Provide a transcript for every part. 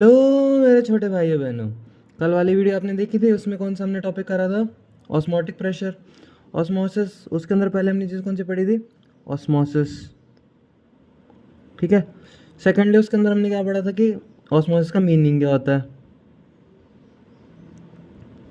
Hello मेरे छोटे भाइयों बहनों। कल वाली वीडियो आपने देखी थी, उसमें कौन सा हमने टॉपिक करा था? Osmotic pressure, osmosis. उसके अंदर पहले हमने चीज़ कौन सी पढ़ी थी? ऑस्मोसिस। ठीक है। सेकेंडली उसके अंदर हमने क्या पढ़ा था कि ऑस्मोसिस का मीनिंग क्या होता है।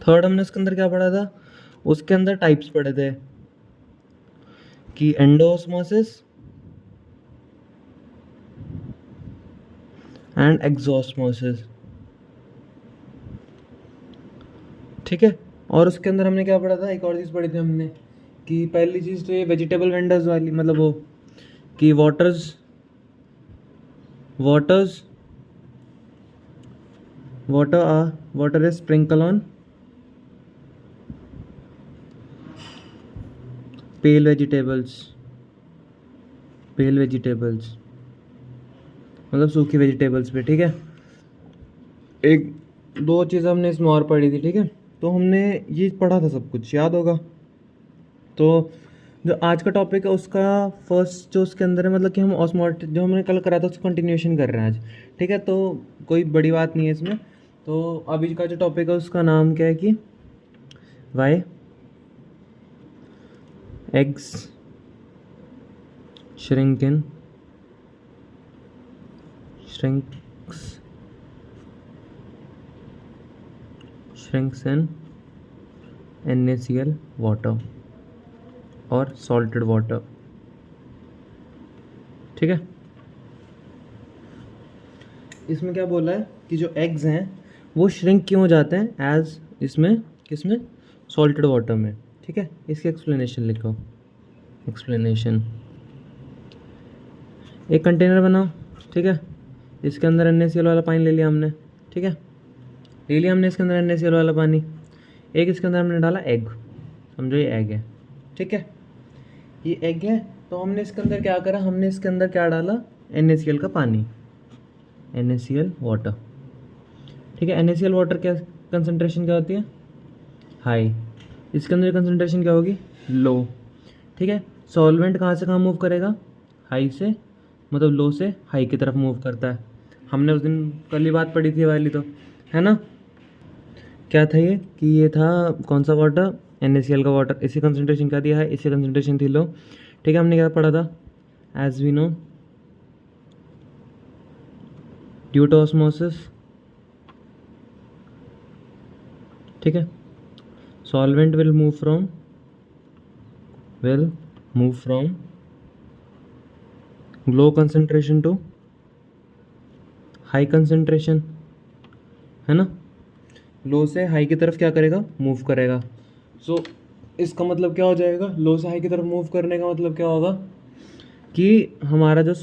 थर्ड हमने उसके अंदर क्या पढ़ा था? उसके अंदर टाइप्स पढ़े थे कि एंडोऑस्मोसिस एंड एक्सोऑस्मोसिस। ठीक है। और उसके अंदर हमने क्या पढ़ा था? एक और चीज़ पढ़ी थी हमने कि पहली चीज़ तो ये वेजिटेबल वेंडर्स वाली, मतलब वो कि waters waters water is sprinkle on pale vegetables मतलब सूखी वेजिटेबल्स पे। ठीक है। एक दो चीज़ हमने इसमें और पढ़ी थी। ठीक है। तो हमने ये पढ़ा था, सब कुछ याद होगा। तो जो आज का टॉपिक है उसका फर्स्ट जो उसके अंदर है, मतलब कि हम ऑस्मोटिक जो हमने कल करा था उसको कंटिन्यूएशन कर रहे हैं आज। ठीक है। तो कोई बड़ी बात नहीं है इसमें। तो अभी का जो टॉपिक है उसका नाम क्या है कि why eggs shrink in shrinks shrinks in NaCl water और सॉल्टेड वाटर। ठीक है। इसमें क्या बोला है कि जो एग्स हैं वो श्रिंक क्यों हो जाते हैं एज इसमें किसमें? सॉल्टेड वाटर में। ठीक है। इसकी एक्सप्लेनेशन लिखो। एक्सप्लेनेशन। एक कंटेनर बनाओ। ठीक है। इसके अंदर NaCl वाला पानी ले लिया हमने। ठीक है। ले लिया हमने इसके अंदर NaCl वाला पानी। एक इसके अंदर हमने डाला एग। समझो ये एग है। ठीक है। ये एग है। तो हमने इसके अंदर क्या करा? हमने इसके अंदर क्या डाला? NaCl का पानी, NaCl वाटर। ठीक है। NaCl वाटर क्या कंसनट्रेशन क्या होती है? हाई। इसके अंदर कंसनट्रेशन क्या होगी? लो। ठीक है। सॉल्वेंट कहाँ से कहाँ मूव करेगा? हाई से, मतलब लो से हाई की तरफ मूव करता है। हमने उस दिन कल ही बात पढ़ी थी वाली, तो है ना। क्या था ये कि ये था कौन सा वाटर? NaCl का वाटर। इसी कंसनट्रेशन क्या दिया है? इसी कंसनट्रेशन थी लो। ठीक है। हमने क्या पढ़ा था? As we know due to osmosis, ठीक है, solvent will move from low concentration to high concentration, है ना। लो से हाई की तरफ क्या करेगा? मूव करेगा। सो इसका मतलब क्या हो जाएगा? लो से हाई की तरफ मूव करने का मतलब क्या होगा कि हमारा जो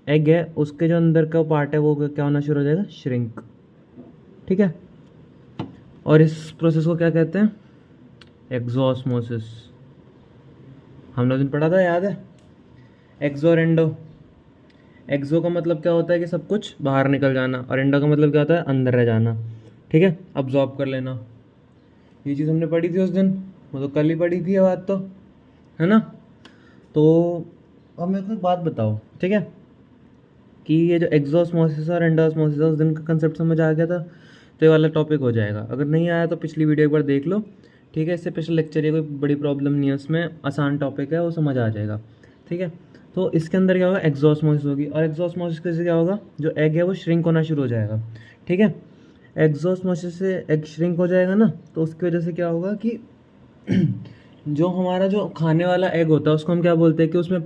एग है उसके जो अंदर का पार्ट है वो क्या होना शुरू हो जाएगा? श्रिंक। ठीक है। और इस प्रोसेस को क्या कहते हैं? एक्सोऑस्मोसिस। हमने उस दिन पढ़ा था, याद है? एक्सो और एंडो। एक्सो का मतलब क्या होता है कि सब कुछ बाहर निकल जाना, और एंडो का मतलब क्या होता है? अंदर रह जाना। ठीक है। अब्जॉर्ब कर लेना। ये चीज़ हमने पढ़ी थी उस दिन, वो तो कल ही पढ़ी थी ये बात, तो है ना। तो अब मेरे को एक बात बताओ। ठीक है। कि ये जो एक्सोऑस्मोसिस और एंडोऑस्मोसिस है उस दिन का कंसेप्ट समझ आ गया था, तो ये वाला टॉपिक हो जाएगा। अगर नहीं आया तो पिछली वीडियो एक बार देख लो। ठीक है। इससे स्पेशल लेक्चर है, कोई बड़ी प्रॉब्लम नहीं है उसमें, आसान टॉपिक है, वो समझ आ जाएगा। ठीक है। तो इसके अंदर क्या होगा? एक्सोऑस्मोसिस होगी, और एक्सोऑस्मोसिस से क्या होगा? जो एग है वो श्रिंक होना शुरू हो जाएगा। ठीक है। एक्सोऑस्मोसिस से एग श्रिंक हो जाएगा ना, तो उसकी वजह से क्या होगा कि जो हमारा जो खाने वाला एग होता है उसको हम क्या बोलते हैं कि उसमें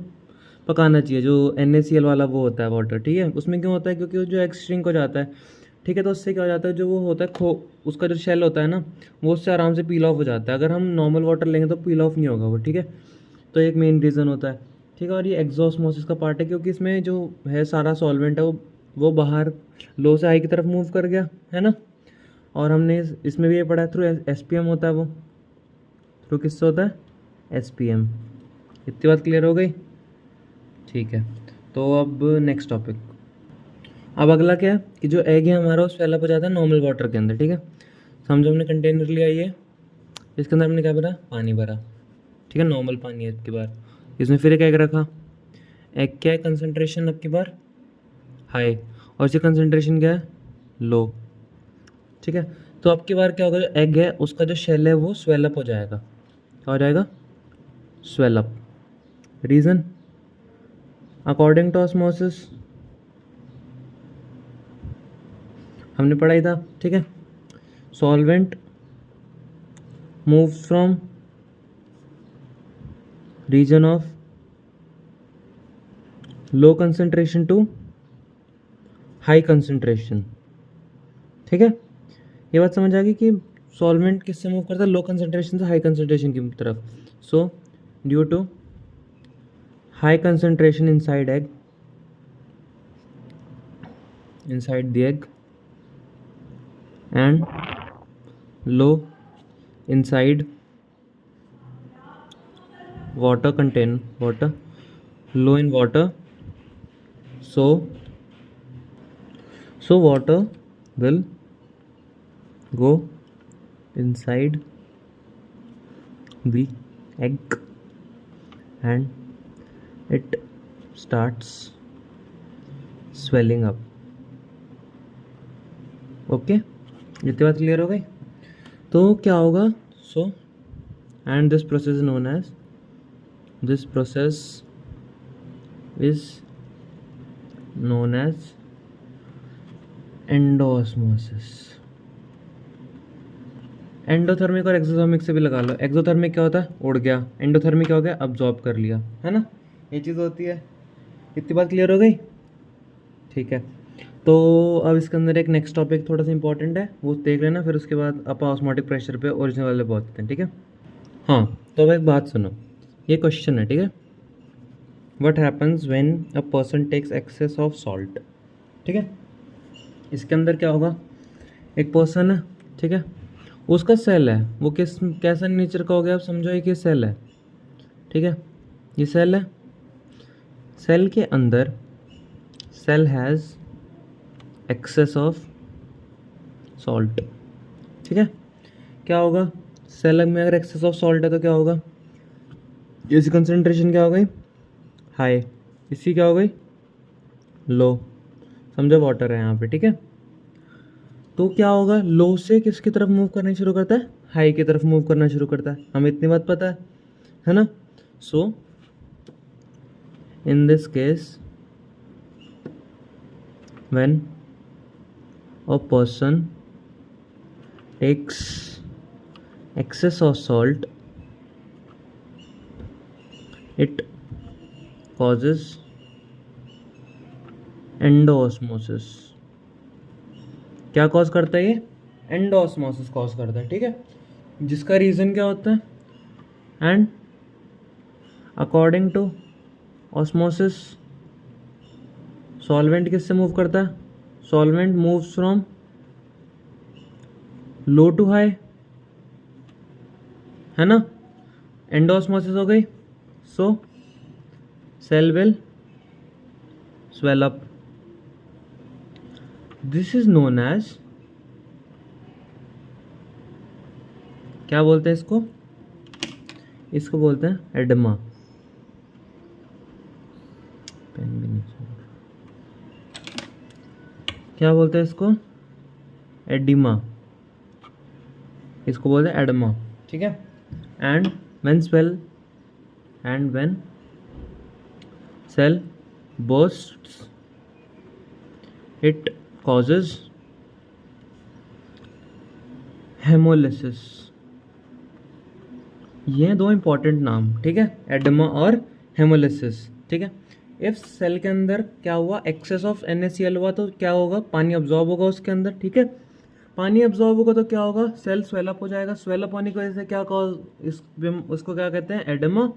पकाना चाहिए, जो NaCl वाला वो होता है वाटर। ठीक है। उसमें क्यों होता है? क्योंकि वो जो एग श्रिंक हो जाता है। ठीक है। तो उससे क्या हो जाता है, जो वो होता है उसका जो शेल होता है ना, वो उससे आराम से पील ऑफ हो जाता है। अगर हम नॉर्मल वाटर लेंगे तो पील ऑफ नहीं होगा वो। ठीक है। तो एक मेन रीज़न होता है। ठीक है। और ये एक्सोऑस्मोसिस का पार्ट है, क्योंकि इसमें जो है सारा सॉल्वेंट है वो बाहर लो से हाई की तरफ मूव कर गया, है ना। और हमने इसमें भी ये पढ़ा है, थ्रू SPM होता है वो। थ्रू किससे होता है? SPM। इतनी बात क्लियर हो गई? ठीक है। तो अब नेक्स्ट टॉपिक। अब अगला क्या है कि जो एग है हमारा उस फैला हो जाता है नॉर्मल वाटर के अंदर। ठीक है। समझो हमने कंटेनर लिया ये, इसके अंदर हमने क्या भरा? पानी भरा। ठीक है। नॉर्मल पानी है। अब की बार इसमें फिर एक एग रखा। एग क्या है? कंसनट्रेशन अब की बार हाई। और इसकी कंसनट्रेशन क्या है? लो, ठीक है। तो अब की बार क्या होगा, जो एग है उसका जो शेल है वो स्वेल अप हो जाएगा। क्या हो जाएगा? Swell up. Reason according to osmosis हमने पढ़ा ही था, ठीक है। Solvent moves from region of low concentration to high concentration, ठीक है। ये बात समझ आ गई कि सॉल्वेंट किससे मूव करता है, लो कंसंट्रेशन से हाई कंसंट्रेशन की तरफ। So due to high concentration inside egg, inside the egg and low inside water, contain water, low in water, so water will go inside the egg and it starts swelling up. Okay, इतनी बात clear हो गई। तो क्या होगा, so and this process known as, this process is known as endosmosis. Endothermic और exothermic से भी लगा लो। एक्सोथर्मिक क्या होता है, उड़ गया। एंडोथर्मिक क्या हो गया, अब्जॉर्ब कर लिया, है ना, ये चीज़ होती है। इतनी बात क्लियर हो गई, ठीक है। तो अब इसके अंदर एक नेक्स्ट टॉपिक थोड़ा सा इंपॉर्टेंट है, वो देख लेना, फिर उसके बाद आप ऑस्मोटिक प्रेशर पे ओरिजिनल वाले पहुँचते हैं, ठीक है। हाँ, तो अब एक बात सुनो, ये क्वेश्चन है, ठीक है। What happens when a person takes excess of salt, ठीक है। इसके अंदर क्या होगा, एक पर्सन है, ठीक है, उसका सेल है, वो कैसा नेचर का हो गया, आप समझो एक ये सेल है, ठीक है, ये सेल है। सेल के अंदर cell has excess of salt, ठीक है। क्या होगा, सेल में अगर एक्सेस ऑफ सॉल्ट है तो क्या होगा, इसकी कंसंट्रेशन क्या हो गई, हाई, इसकी क्या हो गई, लो। समझो वाटर है यहाँ पे, ठीक है। तो क्या होगा, लो से किसकी तरफ मूव करना शुरू करता है, हाई की तरफ मूव करना शुरू करता है, हमें इतनी बात पता है ना। So in this case when a person takes excess of salt, it causes endosmosis. क्या कॉज करता है ये, एंडोऑस्मोसिस कॉज करता है, ठीक है। जिसका रीज़न क्या होता है, and according to osmosis solvent किससे मूव करता है, solvent moves from low to high, है ना, एंडोऑस्मोसिस हो गई। So cell will swell up, this is known as, क्या बोलते हैं इसको, इसको बोलते हैं एडमा। पेन भी नहीं, क्या बोलते हैं इसको, एडिमा, इसको बोलते हैं एडमा, ठीक है। And when cell bursts it causes haemolysis. ये दो इंपॉर्टेंट नाम, ठीक है, एडमा और हेमोलिसिस, ठीक है। इफ सेल के अंदर क्या हुआ, एक्सेस ऑफ NaCl हुआ तो क्या होगा, पानी अब्जॉर्ब होगा उसके अंदर, ठीक है। पानी अब्जॉर्ब होगा तो क्या होगा, सेल स्वेलअप हो जाएगा। स्वेलअप होने की वजह से क्या कॉज, उसको क्या कहते हैं, एडेमा।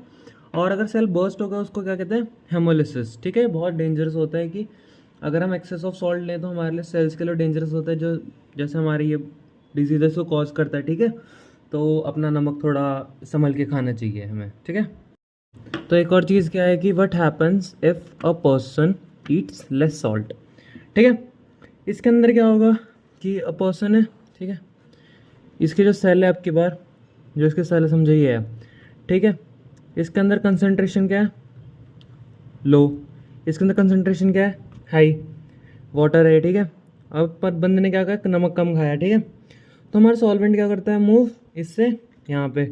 और अगर सेल बर्स्ट होगा उसको क्या कहते हैं, हेमोलिसिस, ठीक है। बहुत डेंजरस होता है कि अगर हम एक्सेस ऑफ सॉल्ट लें तो हमारे लिए सेल्स के लिए डेंजरस होता है, जो जैसे हमारी ये डिजीजेस को कॉज करता है, ठीक है। तो अपना नमक थोड़ा संभल के खाना चाहिए हमें, ठीक है। तो एक और चीज़ क्या है कि what happens if a person Yeats less salt, ठीक है। इसके अंदर क्या होगा कि अ पर्सन है, ठीक है, इसकी जो सेल है आपकी बार, जो इसकी सेल है समझो ये है, ठीक है। इसके अंदर कंसंट्रेशन क्या है, लो। इसके अंदर कंसंट्रेशन क्या है, हाई, वाटर है, ठीक है। अब पर बंदे ने क्या कहा, नमक कम खाया, ठीक है। तो हमारा सॉल्वेंट क्या करता है, मूव इससे यहाँ पे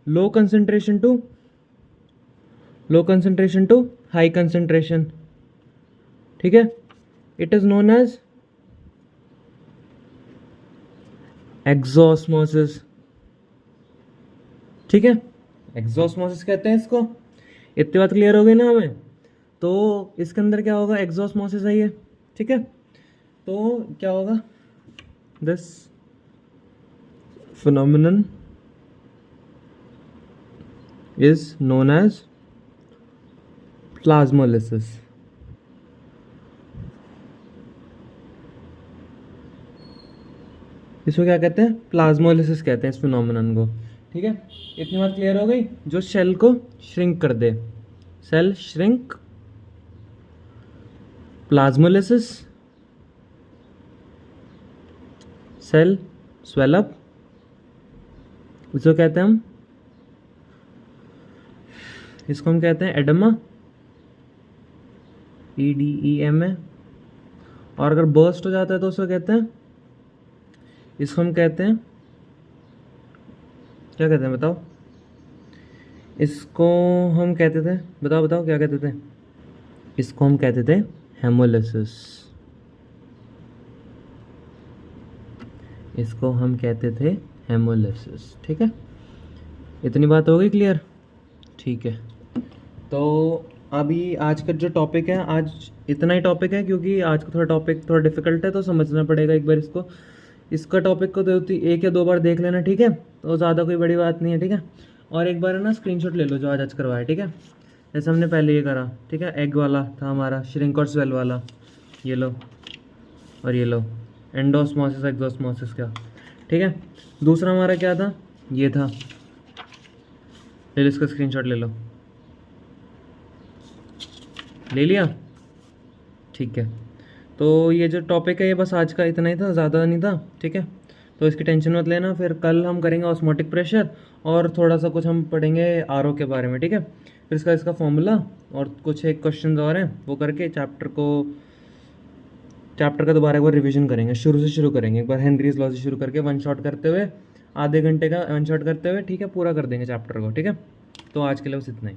low concentration to high concentration, ठीक है। It is known as exosmosis, ठीक है, एक्सोस्मोसिस कहते हैं इसको। इतनी बात क्लियर हो गई ना हमें। तो इसके अंदर क्या होगा, एक्सोस्मोसिस है ये, ठीक है। तो क्या होगा, this phenomenon is known as plasmolysis। इसको क्या कहते हैं, प्लाज्मोलिसिस कहते हैं इस फिनोमिनन को, ठीक है। इतनी बात क्लियर हो गई। जो सेल को श्रिंक कर दे, cell shrink, plasmolysis, cell swell up, इसको कहते हैं हम, इसको हम कहते हैं एडेमा, EDEMA। और अगर बर्स्ट हो जाता है तो उसको कहते हैं, इसको हम कहते हैं, क्या कहते हैं बताओ, इसको हम कहते थे, बताओ क्या कहते थे, इसको हम कहते थे हेमोलिसिस, इसको हम कहते थे हेमोलिसिस, ठीक है। इतनी बात हो गई क्लियर, ठीक है। तो अभी आज का जो टॉपिक है, आज इतना ही टॉपिक है, क्योंकि आज का टॉपिक थोड़ा डिफिकल्ट है, तो समझना पड़ेगा एक बार इसको। इसका टॉपिक को तो 1 या 2 बार देख लेना, ठीक है। तो ज़्यादा कोई बड़ी बात नहीं है, ठीक है। और एक बार है ना स्क्रीनशॉट ले लो जो आज करवाया, ठीक है। जैसे हमने पहले ये करा, ठीक है, एग वाला था हमारा, श्रिंक और स्वेल वाला, ये लो और ये लो, एंडोस्मोसिस एक्सोस्मोसिस का, ठीक है। दूसरा हमारा क्या था, ये था, ले लो इसका स्क्रीनशॉट ले लो, ले लिया, ठीक है। तो ये जो टॉपिक है ये बस आज का इतना ही था, ज़्यादा नहीं था, ठीक है। तो इसकी टेंशन मत लेना। फिर कल हम करेंगे ऑस्मोटिक प्रेशर और थोड़ा सा कुछ हम पढ़ेंगे आरओ के बारे में, ठीक है। फिर इसका फॉर्मूला और कुछ एक क्वेश्चन और हैं, वो करके चैप्टर का दोबारा एक बार रिवीजन करेंगे, शुरू से शुरू करेंगे। एक बार हेनरीज लॉ से शुरू करके वन शॉट करते हुए, आधे घंटे का वन शॉट करते हुए, ठीक है, पूरा कर देंगे चैप्टर को, ठीक है। तो आज के लिए बस इतना ही।